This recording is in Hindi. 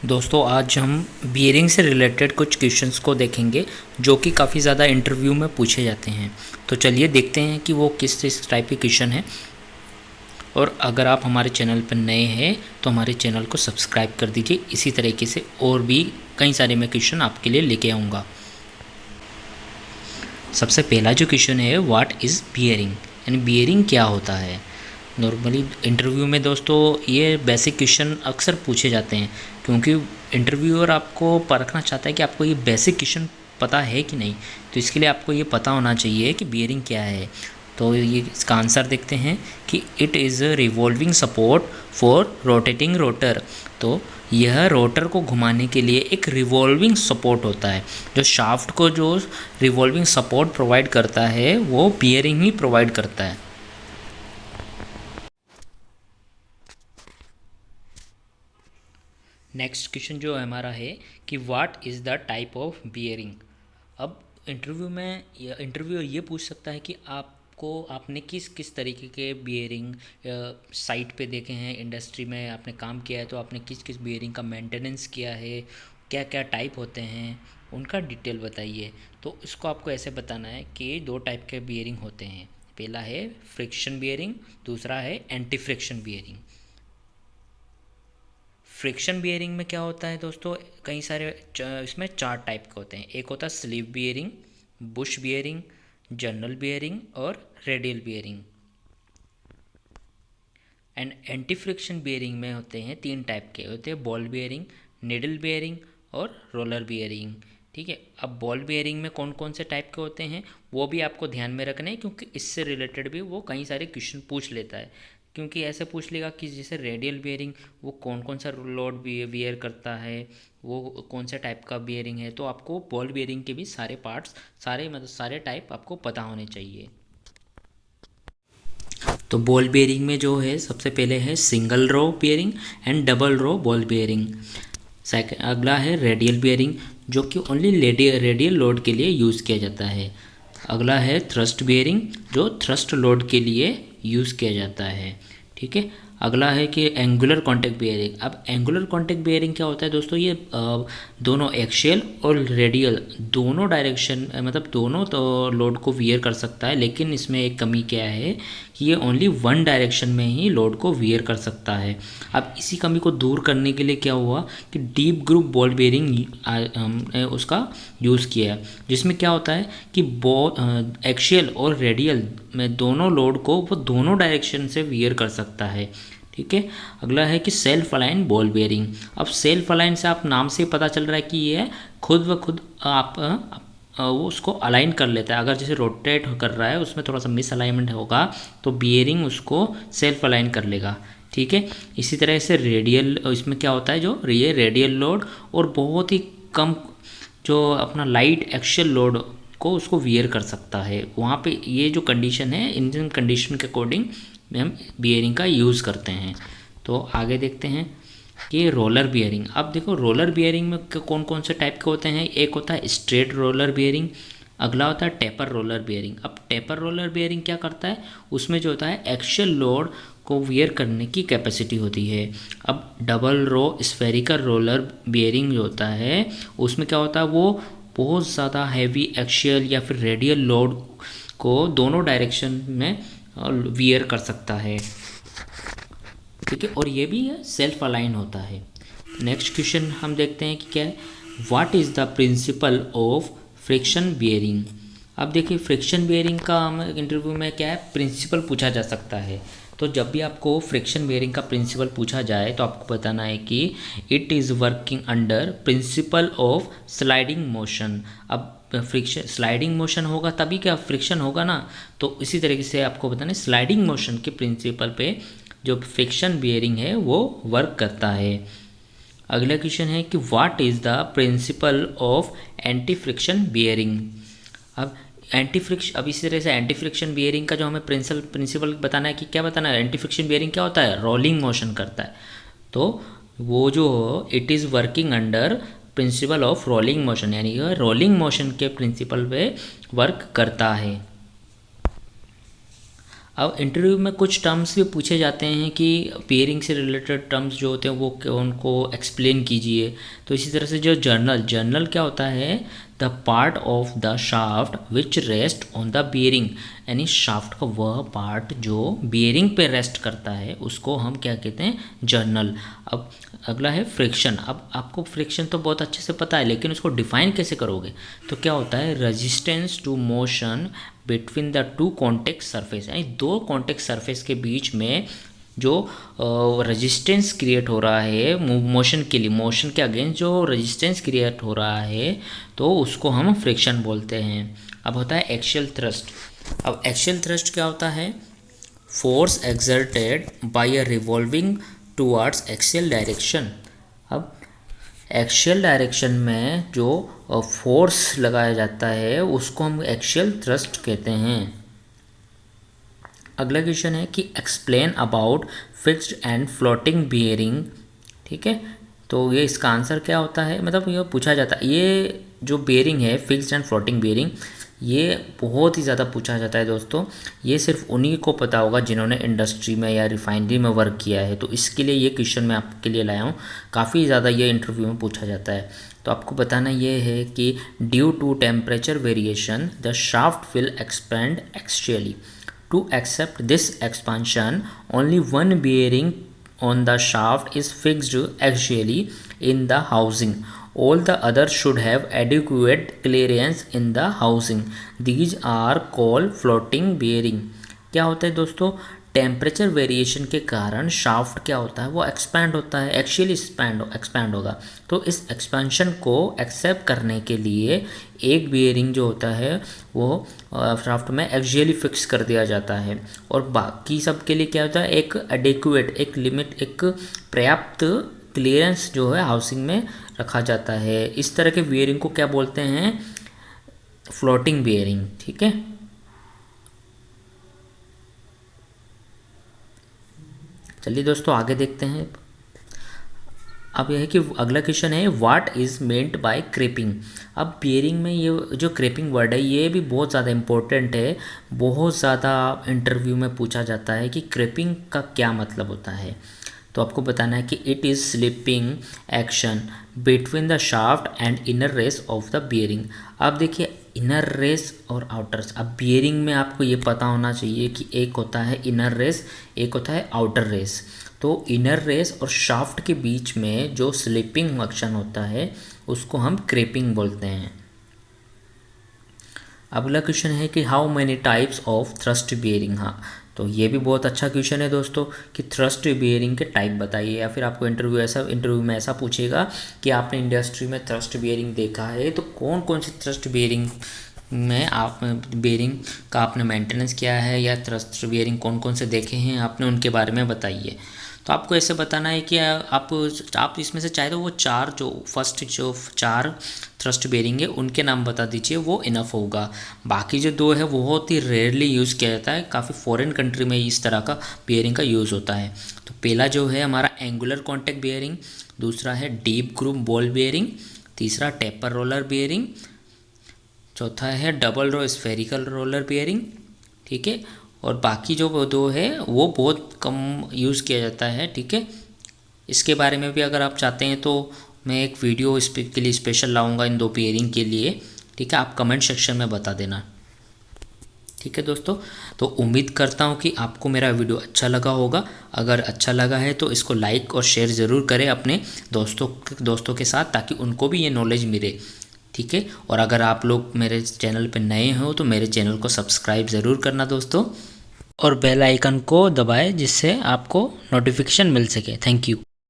दोस्तों आज हम बियरिंग से रिलेटेड कुछ क्वेश्चंस को देखेंगे जो कि काफ़ी ज़्यादा इंटरव्यू में पूछे जाते हैं। तो चलिए देखते हैं कि वो किस टाइप के क्वेश्चन हैं। और अगर आप हमारे चैनल पर नए हैं तो हमारे चैनल को सब्सक्राइब कर दीजिए। इसी तरीके से और भी कई सारे मैं क्वेश्चन आपके लिए लेके आऊँगा। सबसे पहला जो क्वेश्चन है, व्हाट इज़ बियरिंग, यानी बियरिंग क्या होता है। नॉर्मली इंटरव्यू में दोस्तों ये बेसिक क्वेश्चन अक्सर पूछे जाते हैं, क्योंकि इंटरव्यूअर आपको परखना चाहता है कि आपको ये बेसिक क्वेश्चन पता है कि नहीं। तो इसके लिए आपको ये पता होना चाहिए कि बियरिंग क्या है। तो ये इसका आंसर देखते हैं कि it is a revolving support for rotating rotor. तो यह रोटर को घुमाने के लिए एक रिवॉल्विंग सपोर्ट होता है। जो शाफ्ट को जो रिवॉल्विंग सपोर्ट प्रोवाइड करता है वो बियरिंग ही प्रोवाइड करता है। नेक्स्ट क्वेश्चन जो हमारा है कि what is the type of bearing. अब इंटरव्यू में इंटरव्यूअर ये पूछ सकता है कि आपने किस किस तरीके के बियरिंग साइट पे देखे हैं, इंडस्ट्री में आपने काम किया है तो आपने किस किस बियरिंग का मेंटेनेंस किया है, क्या क्या टाइप होते हैं, उनका डिटेल बताइए। तो इसको आपको ऐसे बताना है कि दो टाइप के बियरिंग होते हैं। पहला है फ्रिक्शन बियरिंग, दूसरा है anti friction bearing. Friction bearing में क्या होता है दोस्तों, कई सारे इसमें चार टाइप के होते हैं। एक होता है sleeve bearing, bush bearing, journal bearing और radial bearing. And anti friction bearing में होते हैं तीन टाइप के होते हैं, बॉल बियरिंग, निडल बियरिंग और रोलर बियरिंग। ठीक है, अब बॉल बियरिंग में कौन कौन से टाइप के होते हैं वो भी आपको ध्यान में रखना है, क्योंकि इससे रिलेटेड भी वो कई सारे क्वेश्चन पूछ लेता है। क्योंकि ऐसे पूछ लेगा कि जैसे रेडियल बियरिंग वो कौन कौन सा लोड बियर करता है, वो कौन सा टाइप का बियरिंग है। तो आपको बॉल बियरिंग के भी सारे पार्ट्स, सारे टाइप आपको पता होने चाहिए। तो बॉल बेयरिंग में जो है सबसे पहले है single row bearing and double row ball bearing. Second अगला है रेडियल बेयरिंग, जो कि ओनली रेडियल लोड के लिए यूज़ किया जाता है। अगला है थ्रस्ट बेयरिंग, जो थ्रस्ट लोड के लिए यूज़ किया जाता है। ठीक है, अगला है कि एंगुलर कॉन्टैक्ट बेयरिंग। अब एंगुलर कॉन्टैक्ट बेयरिंग क्या होता है दोस्तों, ये दोनों एक्शियल और रेडियल दोनों डायरेक्शन मतलब दोनों तो लोड को वियर कर सकता है, लेकिन इसमें एक कमी क्या है कि ये ओनली वन डायरेक्शन में ही लोड को वियर कर सकता है। अब इसी कमी को दूर करने के लिए क्या हुआ कि डीप ग्रुप बॉल बेयरिंग उसका यूज़ किया है, जिसमें क्या होता है कि एक्शियल और रेडियल में दोनों लोड को वो दोनों डायरेक्शन से वियर कर सकता है। ठीक है, अगला है कि सेल्फ अलाइन बॉल बेयरिंग। अब सेल्फ अलाइन से आप नाम से पता चल रहा है कि ये खुद व खुद आप वो उसको अलाइन कर लेता है। अगर जैसे रोटेट कर रहा है उसमें थोड़ा सा मिस अलाइनमेंट होगा तो बियरिंग उसको सेल्फ अलाइन कर लेगा। ठीक है, इसी तरह से रेडियल, इसमें क्या होता है जो ये रेडियल लोड और बहुत ही कम जो अपना लाइट एक्शियल लोड को उसको वियर कर सकता है। वहाँ पे ये जो कंडीशन है, इंजन कंडीशन के अकॉर्डिंग हम बियरिंग का यूज़ करते हैं। तो आगे देखते हैं कि रोलर बियरिंग। अब देखो रोलर बियरिंग में कौन कौन से टाइप के होते हैं। एक होता है स्ट्रेट रोलर बियरिंग, अगला होता है टेपर रोलर बियरिंग। अब टेपर रोलर बियरिंग क्या करता है, उसमें जो होता है एक्शियल लोड को वियर करने की कैपेसिटी होती है। अब double row spherical roller bearing जो होता है उसमें क्या होता है, वो बहुत ज़्यादा हैवी एक्शियल या फिर रेडियल लोड को दोनों डायरेक्शन में वियर कर सकता है। ठीक है, और ये भी सेल्फ अलाइन होता है। नेक्स्ट क्वेश्चन हम देखते हैं कि क्या है, what is the principle of friction bearing. अब देखिए फ्रिक्शन बियरिंग का हम इंटरव्यू में क्या है प्रिंसिपल पूछा जा सकता है। तो जब भी आपको फ्रिक्शन बियरिंग का प्रिंसिपल पूछा जाए तो आपको बताना है कि it is working under principle of sliding motion. अब फ्रिक्शन स्लाइडिंग मोशन होगा तभी क्या फ्रिक्शन होगा ना, तो इसी तरीके से आपको बताना है स्लाइडिंग मोशन के प्रिंसिपल पे जो फ्रिक्शन बियरिंग है वो वर्क करता है। अगला क्वेश्चन है कि what is the principle of anti friction bearing. अब इसी तरह से एंटी फ्रिक्शन बियरिंग का जो हमें प्रिंसिपल बताना है कि क्या बताना है, एंटी फ्रिक्शन बियरिंग क्या होता है, रोलिंग मोशन करता है। तो वो जो it is working under principle of rolling motion, यानी कि रोलिंग मोशन के प्रिंसिपल पे वर्क करता है। अब इंटरव्यू में कुछ टर्म्स भी पूछे जाते हैं कि पेयरिंग से रिलेटेड टर्म्स जो होते हैं वो उनको एक्सप्लेन कीजिए। तो इसी तरह से जो जर्नल क्या होता है, the part of the shaft which rest on the bearing, यानी शाफ्ट का वह पार्ट जो बेयरिंग पे रेस्ट करता है उसको हम क्या कहते हैं, जर्नल। अब अगला है फ्रिक्शन। अब आपको फ्रिक्शन तो बहुत अच्छे से पता है, लेकिन उसको डिफाइन कैसे करोगे। तो क्या होता है, resistance to motion between the two contact surface, यानी दो कॉन्टेक्ट सरफेस के बीच में जो रेजिस्टेंस क्रिएट हो रहा है मोशन के लिए, मोशन के अगेंस्ट जो रेजिस्टेंस क्रिएट हो रहा है, तो उसको हम फ्रिक्शन बोलते हैं। अब होता है एक्सियल थ्रस्ट। अब एक्सियल थ्रस्ट क्या होता है, force exerted by a revolving towards axial direction. अब एक्सियल डायरेक्शन में जो फोर्स लगाया जाता है उसको हम एक्सियल थ्रस्ट कहते हैं। अगला क्वेश्चन है कि explain about fixed and floating bearing. ठीक है, तो ये इसका आंसर क्या होता है, मतलब ये पूछा जाता है, ये जो बियरिंग है फिक्स्ड एंड फ्लोटिंग बियरिंग, ये बहुत ही ज़्यादा पूछा जाता है दोस्तों। ये सिर्फ उन्हीं को पता होगा जिन्होंने इंडस्ट्री में या रिफाइनरी में वर्क किया है। तो इसके लिए ये क्वेश्चन मैं आपके लिए लाया हूँ, काफ़ी ज़्यादा ये इंटरव्यू में पूछा जाता है। तो आपको बताना ये है कि due to temperature variation the shaft will expand axially. To accept this expansion, only one bearing on the shaft is fixed axially in the housing. All the others should have adequate clearance in the housing. These are called floating bearing. क्या होता है दोस्तों, टेम्परेचर वेरिएशन के कारण शाफ्ट क्या होता है, वो एक्सपैंड होता है, एक्चुअली एक्सपैंड होगा। तो इस एक्सपेंशन को एक्सेप्ट करने के लिए एक बियरिंग जो होता है वो शाफ्ट में एक्चुअली फिक्स कर दिया जाता है, और बाकी सब के लिए क्या होता है, एक एडिक्वेट, एक लिमिट, एक पर्याप्त क्लियरेंस जो है हाउसिंग में रखा जाता है। इस तरह के बियरिंग को क्या बोलते हैं, फ्लोटिंग बियरिंग। ठीक है, चलिए दोस्तों आगे देखते हैं। अब यह है कि अगला क्वेश्चन है व्हाट इज़ मेंट बाय क्रेपिंग। अब बियरिंग में ये जो क्रेपिंग वर्ड है ये भी बहुत ज़्यादा इम्पोर्टेंट है, बहुत ज़्यादा इंटरव्यू में पूछा जाता है कि क्रेपिंग का क्या मतलब होता है। तो आपको बताना है कि it is slipping action between the shaft and inner race of the bearing. अब देखिए इनर रेस और आउटर रेस, अब बियरिंग में आपको ये पता होना चाहिए कि एक होता है इनर रेस, एक होता है आउटर रेस। तो इनर रेस और शाफ्ट के बीच में जो स्लिपिंग एक्शन होता है उसको हम क्रेपिंग बोलते हैं। अगला क्वेश्चन है कि how many types of thrust bearing. हाँ, तो ये भी बहुत अच्छा क्वेश्चन है दोस्तों कि थ्रस्ट बियरिंग के टाइप बताइए, या फिर आपको इंटरव्यू में ऐसा पूछेगा कि आपने इंडस्ट्री में थ्रस्ट बियरिंग देखा है तो कौन कौन सी थ्रस्ट बियरिंग में आप बियरिंग का आपने मेंटेनेंस किया है, या थ्रस्ट बियरिंग कौन कौन से देखे हैं आपने, उनके बारे में बताइए। तो आपको ऐसे बताना है कि आप इसमें से चाहे तो वो फर्स्ट जो चार थ्रस्ट बेयरिंग है उनके नाम बता दीजिए, वो इनफ होगा। बाकी जो दो है वो बहुत ही रेयरली यूज़ किया जाता है, काफ़ी फॉरेन कंट्री में इस तरह का बेयरिंग का यूज़ होता है। तो पहला जो है हमारा एंगुलर कॉन्टैक्ट बेयरिंग, दूसरा है डीप ग्रूव बॉल बेयरिंग, तीसरा टेपर रोलर बेयरिंग, चौथा है double row spherical roller bearing. ठीक है, और बाकी जो दो है वो बहुत कम यूज़ किया जाता है। ठीक है, इसके बारे में भी अगर आप चाहते हैं तो मैं एक वीडियो इस के लिए स्पेशल लाऊंगा इन दो पेयरिंग के लिए। ठीक है, आप कमेंट सेक्शन में बता देना। ठीक है दोस्तों, तो उम्मीद करता हूँ कि आपको मेरा वीडियो अच्छा लगा होगा। अगर अच्छा लगा है तो इसको लाइक और शेयर ज़रूर करें अपने दोस्तों के साथ, ताकि उनको भी ये नॉलेज मिले। ठीक है, और अगर आप लोग मेरे चैनल पर नए हो तो मेरे चैनल को सब्सक्राइब ज़रूर करना दोस्तों, और बेल आइकन को दबाएं जिससे आपको नोटिफिकेशन मिल सके। Thank you.